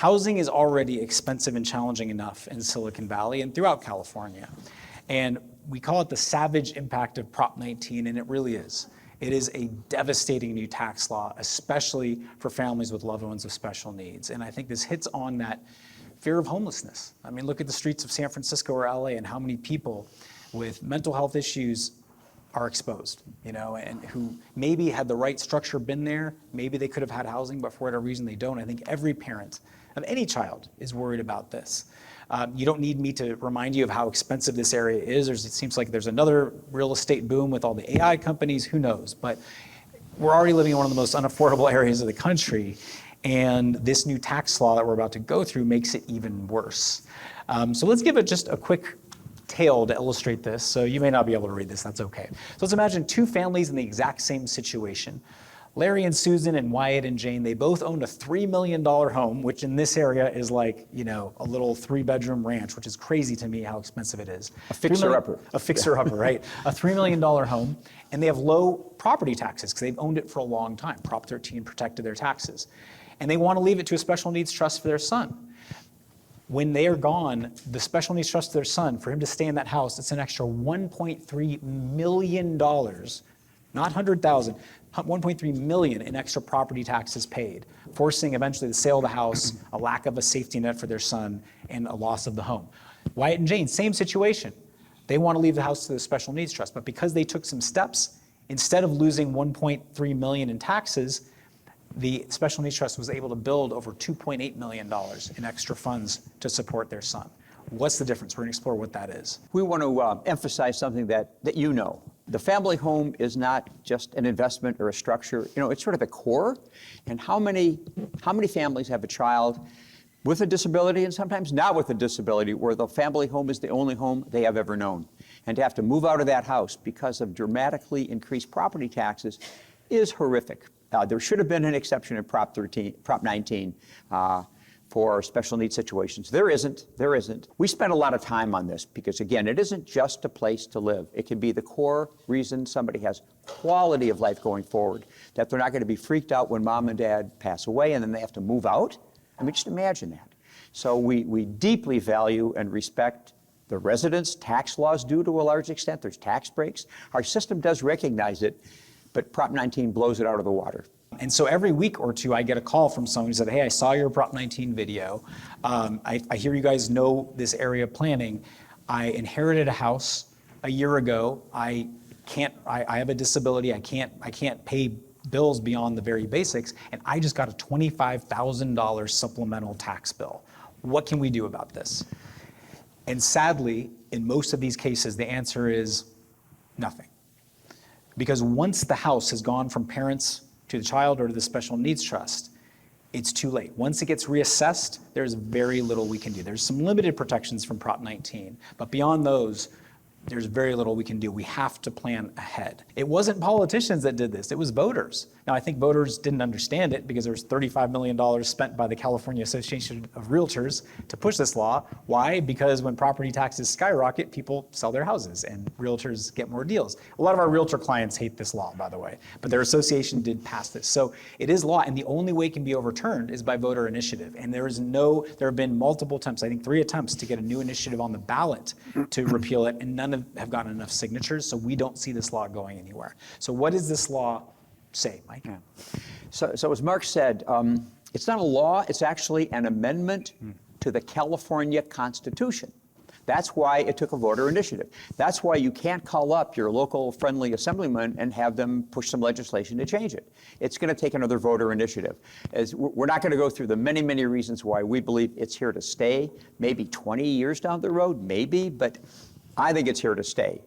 Housing is already expensive and challenging enough in Silicon Valley and throughout California. And we call it the savage impact of Prop 19, and it really is. It is a devastating new tax law, especially for families with loved ones with special needs. And I think this hits on that fear of homelessness. I mean, look at the streets of San Francisco or LA and how many people with mental health issues are exposed, and who maybe had the right structure been there, maybe they could have had housing, but for whatever reason they don't. I think every parent of any child is worried about this. You don't need me to remind you of how expensive this area is. It seems like there's another real estate boom with all the AI companies, who knows? But we're already living in one of the most unaffordable areas of the country, and this new tax law that we're about to go through makes it even worse. So let's give it just a quick tale to illustrate this. So you may not be able to read this, that's okay. So let's imagine two families in the exact same situation. Larry and Susan and Wyatt and Jane, they both owned a $3 million home, which in this area is like, a little 3-bedroom ranch, which is crazy to me how expensive it is. A fixer-upper. A fixer-upper, right? A $3 million home, and they have low property taxes because they've owned it for a long time. Prop 13 protected their taxes. And they want to leave it to a special needs trust for their son. When they are gone, the special needs trust to their son, for him to stay in that house, it's an extra $1.3 million, not 100,000, 1.3 million in extra property taxes paid, forcing eventually the sale of the house, a lack of a safety net for their son, and a loss of the home. Wyatt and Jane, same situation. They want to leave the house to the special needs trust, but because they took some steps, instead of losing 1.3 million in taxes, the special needs trust was able to build over $2.8 million in extra funds to support their son. What's the difference? We're going to explore what that is. We want to emphasize something that you know. The family home is not just an investment or a structure. It's sort of the core. And how many families have a child with a disability and sometimes not with a disability where the family home is the only home they have ever known? And to have to move out of that house because of dramatically increased property taxes is horrific. There should have been an exception in Prop 19 for special needs situations. There isn't. We spent a lot of time on this because, again, it isn't just a place to live. It can be the core reason somebody has quality of life going forward, that they're not going to be freaked out when mom and dad pass away and then they have to move out. I mean, just imagine that. So we deeply value and respect the residents' tax laws do to a large extent. There's tax breaks. Our system does recognize it, but Prop 19 blows it out of the water. And so every week or two, I get a call from someone who said, hey, I saw your Prop 19 video. I hear you guys know this area of planning. I inherited a house a year ago. I have a disability. I can't pay bills beyond the very basics. And I just got a $25,000 supplemental tax bill. What can we do about this? And sadly, in most of these cases, the answer is nothing. Because once the house has gone from parents to the child or to the special needs trust, it's too late. Once it gets reassessed, there's very little we can do. There's some limited protections from Prop 19, but beyond those, there's very little we can do. We have to plan ahead. It wasn't politicians that did this, it was voters. Now, I think voters didn't understand it because there was $35 million spent by the California Association of Realtors to push this law. Why? Because when property taxes skyrocket, people sell their houses and realtors get more deals. A lot of our realtor clients hate this law, by the way, but their association did pass this. So it is law, and the only way it can be overturned is by voter initiative. And there have been multiple attempts, I think 3 attempts to get a new initiative on the ballot to repeal it, and none have gotten enough signatures, so we don't see this law going anywhere. So what does this law say, Mike? Yeah. So as Mark said, it's not a law, it's actually an amendment to the California Constitution. That's why it took a voter initiative. That's why you can't call up your local friendly assemblyman and have them push some legislation to change it. It's going to take another voter initiative. We're not going to go through the many, many reasons why we believe it's here to stay, maybe 20 years down the road, maybe, but I think it's here to stay.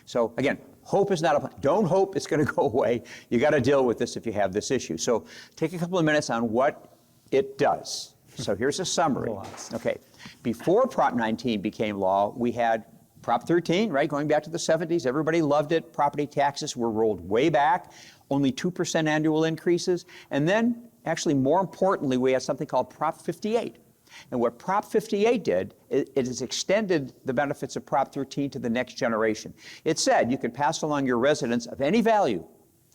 So again, hope is not don't hope it's going to go away. You got to deal with this if you have this issue. So take a couple of minutes on what it does. So here's a summary. Okay, before Prop 19 became law, we had Prop 13, right? Going back to the 70s, everybody loved it. Property taxes were rolled way back, only 2% annual increases. And then, actually more importantly, we had something called Prop 58. And what Prop 58 did, it has extended the benefits of Prop 13 to the next generation. It said you could pass along your residence of any value,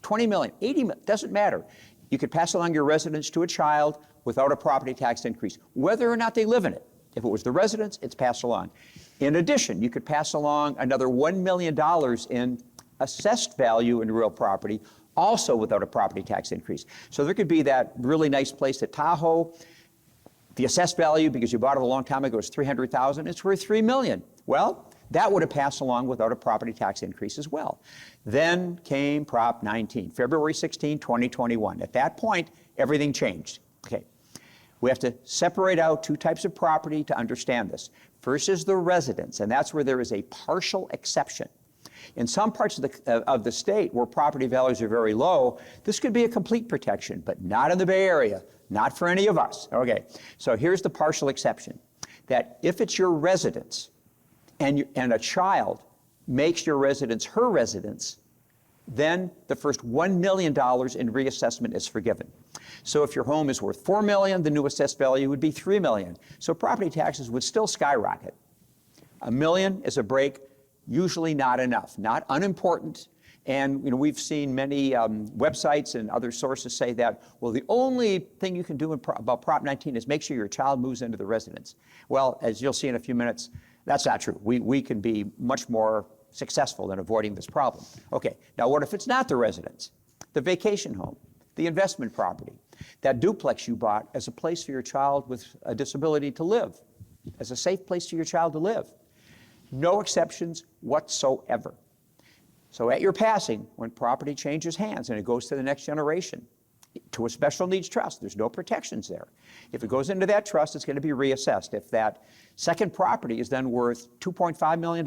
20 million, 80 million, doesn't matter. You could pass along your residence to a child without a property tax increase, whether or not they live in it. If it was the residence, it's passed along. In addition, you could pass along another $1 million in assessed value in real property, also without a property tax increase. So there could be that really nice place at Tahoe. The assessed value, because you bought it a long time ago, is $300,000. It's worth $3 million. Well, that would have passed along without a property tax increase as well. Then came Prop 19, February 16, 2021. At that point, everything changed. Okay. We have to separate out two types of property to understand this. First is the residence, and that's where there is a partial exception. In some parts of the state where property values are very low, this could be a complete protection, but not in the Bay Area, not for any of us. Okay, so here's the partial exception, that if it's your residence and a child makes your residence her residence, then the first $1 million in reassessment is forgiven. So if your home is worth $4 million, the new assessed value would be $3 million. So property taxes would still skyrocket. $1 million is a break, usually not enough, not unimportant. And we've seen many websites and other sources say that, well, the only thing you can do about Prop 19 is make sure your child moves into the residence. Well, as you'll see in a few minutes, that's not true. We can be much more successful in avoiding this problem. Okay, now what if it's not the residence? The vacation home, the investment property, that duplex you bought as a place for your child with a disability to live, as a safe place for your child to live. No exceptions whatsoever. So at your passing, when property changes hands and it goes to the next generation, to a special needs trust, there's no protections there. If it goes into that trust, it's going to be reassessed. If that second property is then worth $2.5 million,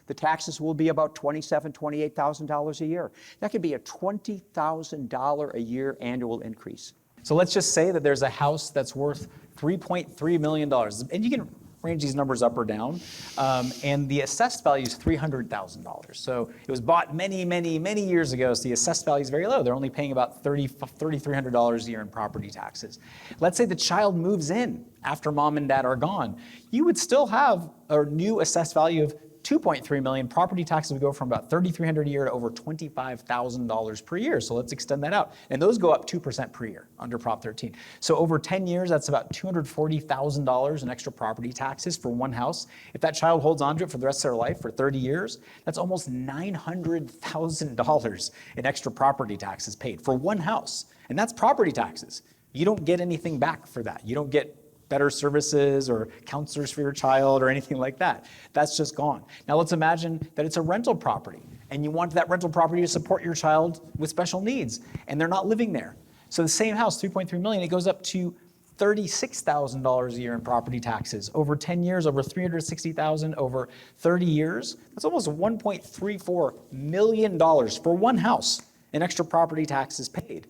the taxes will be about $27,000, $28,000 a year. That could be a $20,000 a year annual increase. So let's just say that there's a house that's worth $3.3 million. And you can range these numbers up or down. And the assessed value is $300,000. So it was bought many, many, many years ago, so the assessed value is very low. They're only paying about $3,300 a year in property taxes. Let's say the child moves in after mom and dad are gone. You would still have a new assessed value of $2.3 million. Property taxes would go from about $3,300 a year to over $25,000 per year. So let's extend that out. And those go up 2% per year under Prop 13. So over 10 years, that's about $240,000 in extra property taxes for one house. If that child holds onto it for the rest of their life for 30 years, that's almost $900,000 in extra property taxes paid for one house. And that's property taxes. You don't get anything back for that. You don't get better services or counselors for your child or anything like that. That's just gone. Now let's imagine that it's a rental property and you want that rental property to support your child with special needs and they're not living there. So the same house, $3.3 million, it goes up to $36,000 a year in property taxes. Over 10 years, over $360,000, over 30 years, that's almost $1.34 million for one house in extra property taxes paid.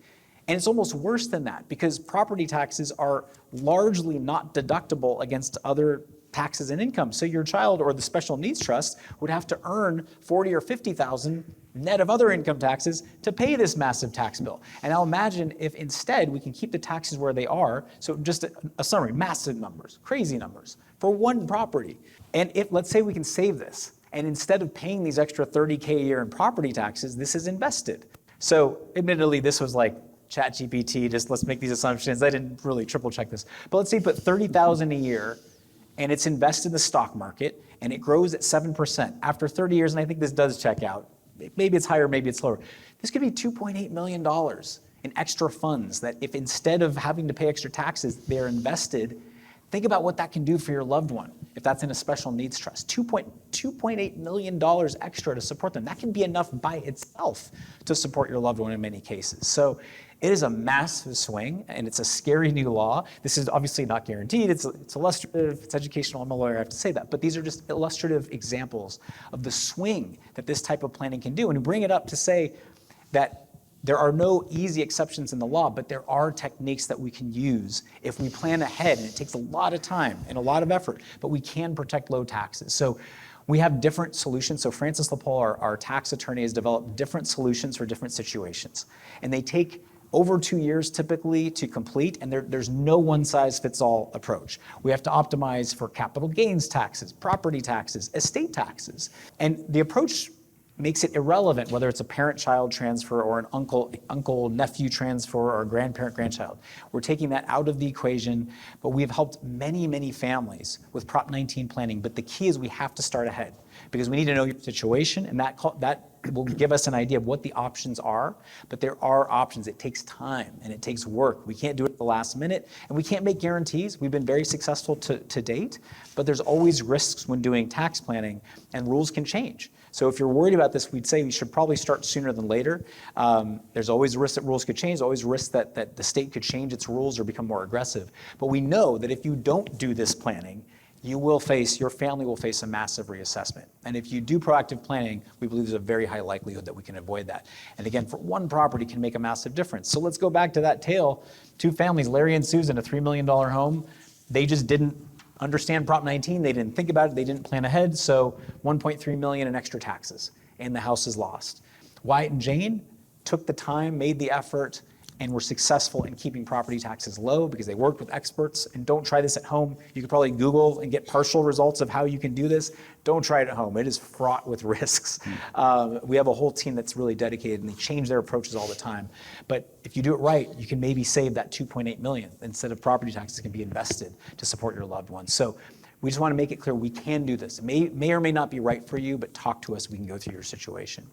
And it's almost worse than that because property taxes are largely not deductible against other taxes and income. So your child or the special needs trust would have to earn $40,000 or $50,000 net of other income taxes to pay this massive tax bill. And now imagine if instead we can keep the taxes where they are. So just a summary, massive numbers, crazy numbers for one property. And if let's say we can save this and instead of paying these extra $30K a year in property taxes, this is invested. So admittedly, this was like ChatGPT, just let's make these assumptions. I didn't really triple check this. But let's say you put $30,000 a year and it's invested in the stock market and it grows at 7%. After 30 years, and I think this does check out, maybe it's higher, maybe it's lower. This could be $2.8 million in extra funds that if instead of having to pay extra taxes, they're invested. Think about what that can do for your loved one if that's in a special needs trust. $2.8 million extra to support them. That can be enough by itself to support your loved one in many cases. So it is a massive swing, and it's a scary new law. This is obviously not guaranteed. It's illustrative, it's educational. I'm a lawyer, I have to say that. But these are just illustrative examples of the swing that this type of planning can do. And we bring it up to say that there are no easy exceptions in the law, but there are techniques that we can use if we plan ahead, and it takes a lot of time and a lot of effort, but we can protect low taxes. So we have different solutions. So Francis Loophole, our tax attorney, has developed different solutions for different situations. And they take over 2 years typically to complete, and there's no one-size-fits-all approach. We have to optimize for capital gains taxes, property taxes, estate taxes. And the approach makes it irrelevant whether it's a parent-child transfer or an uncle-nephew transfer or a grandparent-grandchild. We're taking that out of the equation, but we've helped many, many families with Prop 19 planning. But the key is we have to start ahead because we need to know your situation, and that will give us an idea of what the options are. But there are options. It takes time and it takes work. We can't do it at the last minute, and we can't make guarantees. We've been very successful to date, but there's always risks when doing tax planning, and rules can change. So if you're worried about this, we'd say we should probably start sooner than later. There's always a risk that rules could change, always a risk that the state could change its rules or become more aggressive. But we know that if you don't do this planning, your family will face a massive reassessment. And if you do proactive planning, we believe there's a very high likelihood that we can avoid that. And again, for one property can make a massive difference. So let's go back to that tale. 2 families, Larry and Susan, a $3 million home. They just didn't understand Prop 19, they didn't think about it, they didn't plan ahead, so $1.3 million in extra taxes, and the house is lost. Wyatt and Jane took the time, made the effort, and were successful in keeping property taxes low because they worked with experts. And don't try this at home. You could probably Google and get partial results of how you can do this. Don't try it at home. It is fraught with risks. We have a whole team that's really dedicated, and they change their approaches all the time. But if you do it right, you can maybe save that $2.8 million. Instead of property taxes, can be invested to support your loved ones. So we just want to make it clear we can do this. It may or may not be right for you, but talk to us. We can go through your situation.